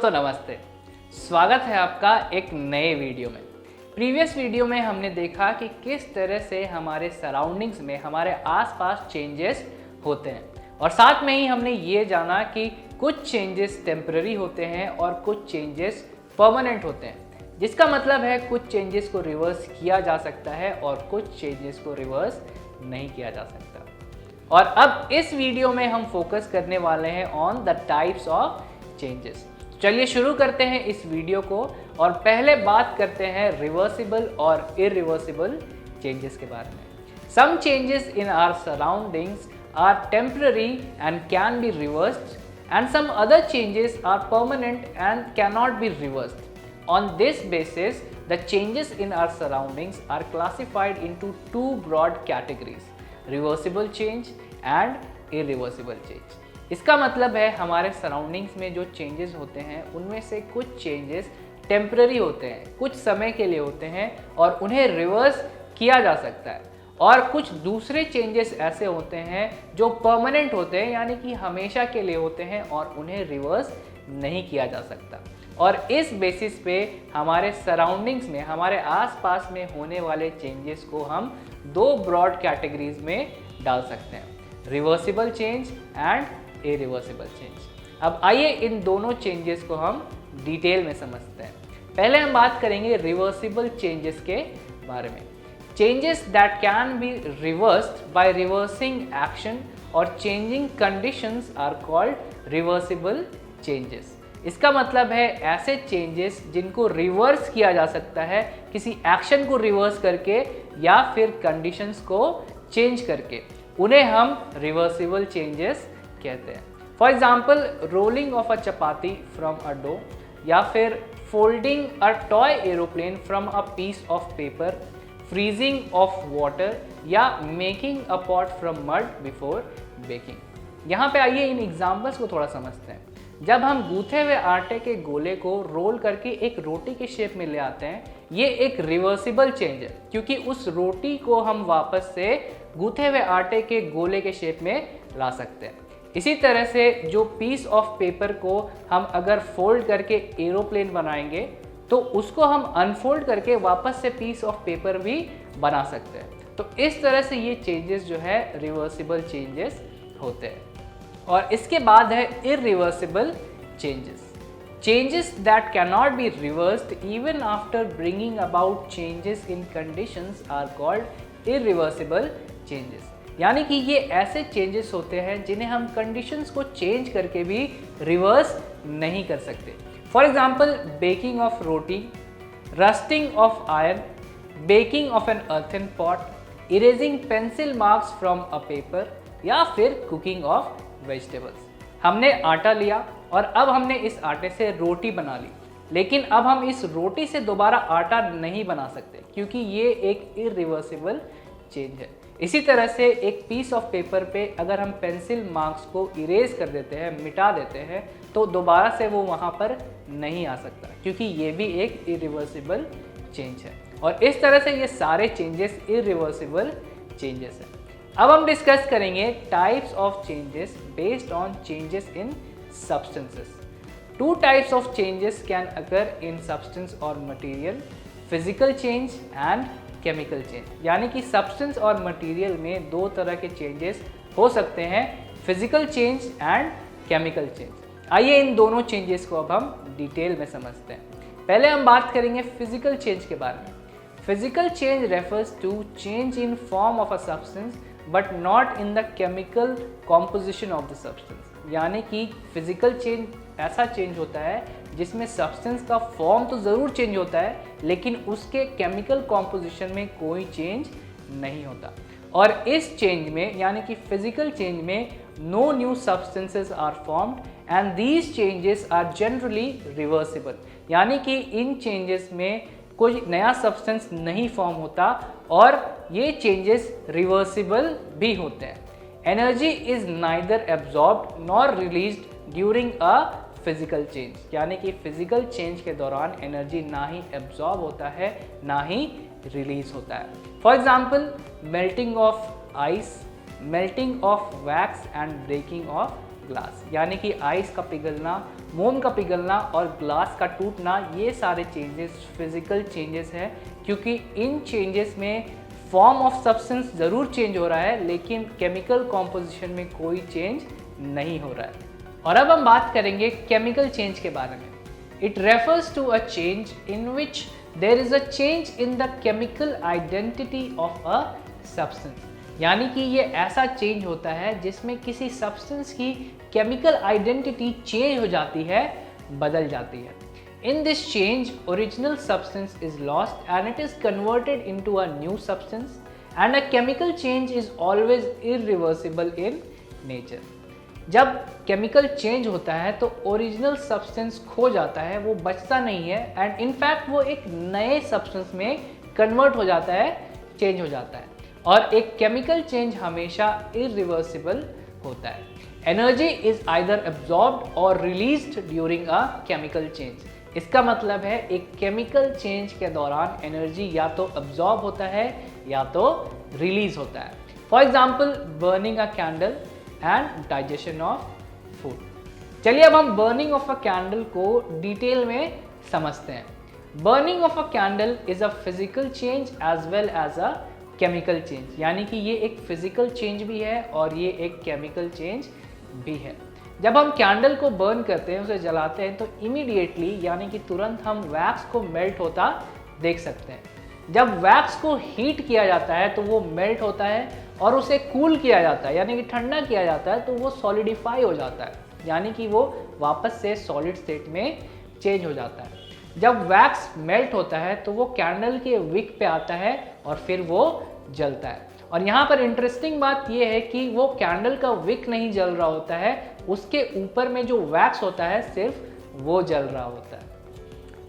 दोस्तों नमस्ते, स्वागत है आपका एक नए वीडियो में। प्रीवियस वीडियो में हमने देखा कि किस तरह से हमारे सराउंडिंग्स में हमारे आसपास चेंजेस होते हैं और साथ में ही हमने ये जाना कि कुछ चेंजेस टेम्पररी होते हैं और कुछ चेंजेस परमानेंट होते हैं, जिसका मतलब है कुछ चेंजेस को रिवर्स किया जा सकता है और कुछ चेंजेस को रिवर्स नहीं किया जा सकता। और अब इस वीडियो में हम फोकस करने वाले हैं on the types of changes. चलिए शुरू करते हैं इस वीडियो को और पहले बात करते हैं रिवर्सिबल और इरिवर्सिबल चेंजेस के बारे में। Some changes in our surroundings are temporary and can be reversed and some other changes are permanent and cannot be reversed. On this basis, the changes in our surroundings are classified into two broad categories: reversible change and irreversible change. इसका मतलब है हमारे surroundings में जो changes होते हैं उनमें से कुछ चेंजेस टेम्पररी होते हैं, कुछ समय के लिए होते हैं और उन्हें रिवर्स किया जा सकता है, और कुछ दूसरे चेंजेस ऐसे होते हैं जो परमानेंट होते हैं, यानी कि हमेशा के लिए होते हैं और उन्हें रिवर्स नहीं किया जा सकता। और इस बेसिस पे हमारे सराउंडिंग्स में, हमारे आसपास में होने वाले चेंजेस को हम दो ब्रॉड कैटेगरीज में डाल सकते हैं: reversible change and irreversible change. अब आइए इन दोनों चेंजेस को हम डिटेल में समझते हैं। पहले हम बात करेंगे रिवर्सिबल चेंजेस के बारे में। Changes that can be reversed by reversing action or changing conditions are called reversible changes. इसका मतलब है ऐसे चेंजेस जिनको रिवर्स किया जा सकता है किसी एक्शन को रिवर्स करके या फिर कंडीशंस को चेंज करके, उन्हें हम रिवर्सिबल चेंजेस कहते हैं। For example, rolling of a chapati from a dough, या फिर folding a toy aeroplane from a piece of paper, freezing of water, या making a pot from mud before baking. यहाँ पे आइए इन एग्जाम्पल्स को थोड़ा समझते हैं। जब हम गूथे हुए आटे के गोले को रोल करके एक रोटी के शेप में ले आते हैं, ये एक रिवर्सिबल चेंज है, क्योंकि उस रोटी को हम वापस से गूथे हुए आटे के गोले के शेप में ला सकते हैं। इसी तरह से जो पीस ऑफ पेपर को हम अगर फोल्ड करके एरोप्लेन बनाएंगे तो उसको हम अनफोल्ड करके वापस से पीस ऑफ पेपर भी बना सकते हैं। तो इस तरह से ये चेंजेस जो है रिवर्सिबल चेंजेस होते हैं। और इसके बाद है irreversible changes. Changes that can not be reversed even after bringing about changes in conditions are called irreversible changes. यानी कि ये ऐसे चेंजेस होते हैं जिन्हें हम कंडीशंस को चेंज करके भी रिवर्स नहीं कर सकते। For example, baking of roti, rusting of iron, baking of an earthen pot, erasing pencil marks from a paper, या फिर कुकिंग ऑफ वेजिटेबल्स। हमने आटा लिया और अब हमने इस आटे से रोटी बना ली, लेकिन अब हम इस रोटी से दोबारा आटा नहीं बना सकते क्योंकि ये एक इरिवर्सिबल चेंज है। इसी तरह से एक पीस ऑफ पेपर पे अगर हम पेंसिल मार्क्स को इरेज कर देते हैं, मिटा देते हैं, तो दोबारा से वो वहाँ पर नहीं आ सकता, क्योंकि ये भी एक इरिवर्सिबल चेंज है। और इस तरह से ये सारे चेंजेस इरिवर्सिबल चेंजेस हैं। अब हम डिस्कस करेंगे types of changes based on changes in substances. Two types of changes can occur in substance और material: physical change and chemical change. यानी कि सब्सटेंस और मटेरियल में दो तरह के चेंजेस हो सकते हैं: physical change and chemical change. आइए इन दोनों चेंजेस को अब हम डिटेल में समझते हैं। पहले हम बात करेंगे फिजिकल चेंज के बारे में। Physical change refers to change in form of a substance but not in the chemical composition of the substance. यानी कि फिजिकल चेंज ऐसा चेंज होता है जिसमें सब्सटेंस का फॉर्म तो ज़रूर चेंज होता है, लेकिन उसके केमिकल कॉम्पोजिशन में कोई चेंज नहीं होता। और इस चेंज में, यानी कि फिजिकल चेंज में, no new substances are formed and these changes are generally reversible. यानी कि इन चेंजेस में कोई नया सब्सटेंस नहीं फॉर्म होता और ये चेंजेस रिवर्सिबल भी होते हैं। Energy is neither absorbed nor released during a physical change. यानी कि फिजिकल चेंज के दौरान एनर्जी ना ही एब्जॉर्ब होता है ना ही रिलीज होता है। For example, melting of ice, melting of wax and breaking of glass. यानी कि आइस का पिघलना, मोम का पिघलना और ग्लास का टूटना, ये सारे चेंजेस फिजिकल चेंजेस हैं, क्योंकि इन चेंजेस में फॉर्म ऑफ सब्सटेंस ज़रूर चेंज हो रहा है लेकिन केमिकल कॉम्पोजिशन में कोई चेंज नहीं हो रहा है। और अब हम बात करेंगे केमिकल चेंज के बारे में। It refers to a change in which there is a change in the chemical identity of a substance, यानी कि ये ऐसा चेंज होता है जिसमें किसी सब्सटेंस की केमिकल आइडेंटिटी चेंज हो जाती है, बदल जाती है। In this change, original substance is lost and it is converted into a new substance, and a chemical change is always irreversible in nature. जब केमिकल चेंज होता है तो ओरिजिनल सब्सटेंस खो जाता है, वो बचता नहीं है, एंड इनफैक्ट वो एक नए सब्सटेंस में कन्वर्ट हो जाता है, चेंज हो जाता है। और एक केमिकल चेंज हमेशा इरिवर्सिबल होता है। एनर्जी इज आइदर एब्जॉर्ब्ड और released during a chemical change. इसका मतलब है एक केमिकल चेंज के दौरान एनर्जी या तो अब्जॉर्ब होता है या तो रिलीज होता है। For example burning a candle and digestion of food. चलिए अब हम बर्निंग ऑफ अ कैंडल को डिटेल में समझते हैं। Burning of a candle is a physical change as well as a chemical change, यानी कि ये एक फिजिकल चेंज भी है और ये एक केमिकल चेंज भी है। जब हम कैंडल को बर्न करते हैं, उसे जलाते हैं, तो इमीडिएटली यानी कि तुरंत हम वैक्स को मेल्ट होता देख सकते हैं। जब वैक्स को हीट किया जाता है तो वो मेल्ट होता है, और उसे कूल किया जाता है यानी कि ठंडा किया जाता है तो वो सॉलिडिफाई हो जाता है, यानी कि वो वापस से सॉलिड स्टेट में चेंज हो जाता है। जब वैक्स मेल्ट होता है तो वो कैंडल के विक पे आता है और फिर वो जलता है। और यहाँ पर इंटरेस्टिंग बात यह है कि वो कैंडल का विक नहीं जल रहा होता है, उसके ऊपर में जो वैक्स होता है सिर्फ वो जल रहा होता है।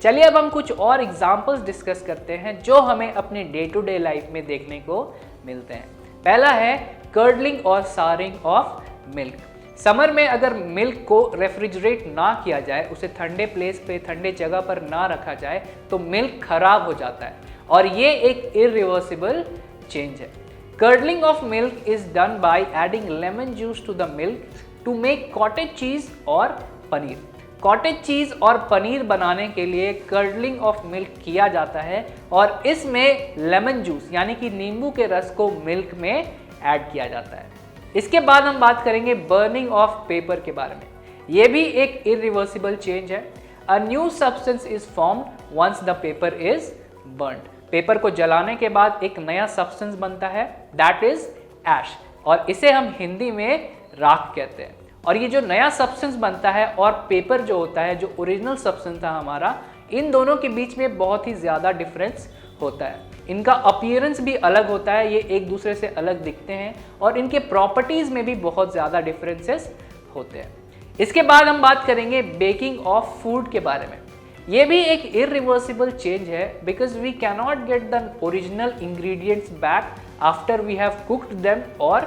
चलिए अब हम कुछ और एग्जांपल्स डिस्कस करते हैं जो हमें अपने डे टू डे लाइफ में देखने को मिलते हैं। पहला है कर्डलिंग और सारिंग ऑफ मिल्क। समर में अगर मिल्क को रेफ्रिजरेट ना किया जाए, उसे ठंडे प्लेस पे ठंडे जगह पर ना रखा जाए तो मिल्क खराब हो जाता है, और ये एक इरिवर्सिबल चेंज है। Curdling of milk is done by adding lemon juice to the milk to make cottage cheese और पनीर। कॉटेज चीज़ और पनीर बनाने के लिए कर्डलिंग ऑफ मिल्क किया जाता है, और इसमें लेमन जूस यानी कि नींबू के रस को मिल्क में ऐड किया जाता है। इसके बाद हम बात करेंगे बर्निंग ऑफ पेपर के बारे में। ये भी एक इरिवर्सिबल चेंज है। A new substance is formed once the paper is burned. Paper को जलाने के बाद एक नया सब्सटेंस बनता है, दैट इज ऐश, और इसे हम हिंदी में राख कहते हैं। और ये जो नया सब्सटेंस बनता है और पेपर जो होता है, जो ओरिजिनल सब्सटेंस था हमारा, इन दोनों के बीच में बहुत ही ज़्यादा डिफरेंस होता है। इनका अपीयरेंस भी अलग होता है, ये एक दूसरे से अलग दिखते हैं, और इनके प्रॉपर्टीज़ में भी बहुत ज़्यादा डिफरेंसेस होते हैं। इसके बाद हम बात करेंगे बेकिंग ऑफ फूड के बारे में। ये भी एक इरिवर्सिबल चेंज है, because we cannot get the original ingredients back after we have cooked them और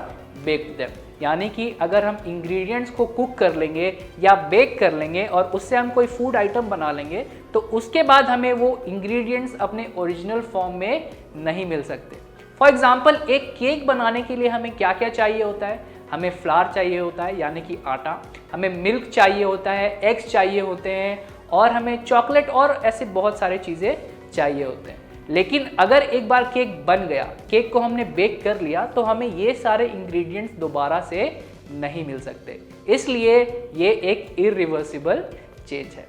बेक्ड देम। यानी कि अगर हम इंग्रेडिएंट्स को कुक कर लेंगे या बेक कर लेंगे और उससे हम कोई फूड आइटम बना लेंगे, तो उसके बाद हमें वो इंग्रेडिएंट्स अपने ओरिजिनल फॉर्म में नहीं मिल सकते। फॉर एग्जाम्पल एक केक बनाने के लिए हमें क्या क्या चाहिए होता है? हमें फ्लावर चाहिए होता है यानी कि आटा, हमें मिल्क चाहिए होता है, एग्स चाहिए होते हैं, और हमें चॉकलेट और ऐसे बहुत सारे चीज़ें चाहिए होते हैं। लेकिन अगर एक बार केक बन गया, केक को हमने बेक कर लिया, तो हमें ये सारे इंग्रेडिएंट्स दोबारा से नहीं मिल सकते, इसलिए ये एक इरिवर्सिबल चेंज है।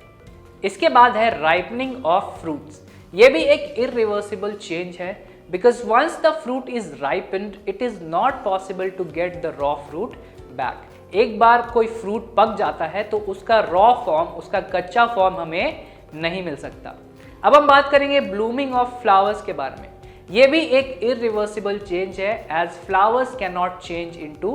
इसके बाद है राइपनिंग ऑफ फ्रूट्स। ये भी एक इरिवर्सिबल चेंज है, because once the fruit is ripened it is not possible to get the raw fruit back. एक बार कोई फ्रूट पक जाता है तो उसका रॉ फॉर्म, उसका कच्चा फॉर्म हमें नहीं मिल सकता। अब हम बात करेंगे ब्लूमिंग ऑफ फ्लावर्स के बारे में। ये भी एक इरिवर्सिबल चेंज है, as flowers can not change into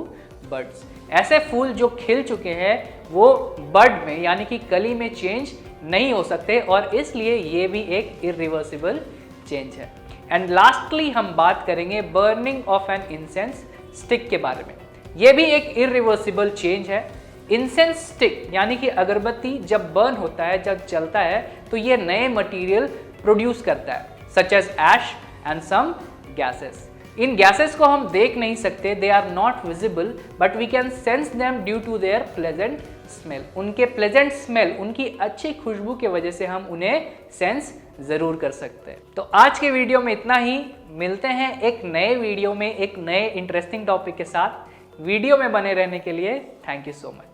birds. ऐसे फूल जो खिल चुके हैं वो बर्ड में यानी कि कली में चेंज नहीं हो सकते, और इसलिए ये भी एक इरिवर्सिबल चेंज है। एंड लास्टली हम बात करेंगे burning of an incense stick के बारे में। ये भी एक इरिवर्सिबल चेंज है। इंसेंस स्टिक यानी कि अगरबत्ती जब बर्न होता है, जब चलता है, तो ये नए मटेरियल प्रोड्यूस करता है, such as ash and some gases. इन गैसेस को हम देख नहीं सकते, they are not visible, but we can sense them due to their pleasant smell, उनके प्लेजेंट स्मेल, उनकी अच्छी खुशबू की वजह से हम उन्हें सेंस ज़रूर कर सकते हैं। तो आज के वीडियो में इतना ही। मिलते हैं एक नए वीडियो में एक नए इंटरेस्टिंग टॉपिक के साथ। वीडियो में बने रहने के लिए थैंक यू सो मच।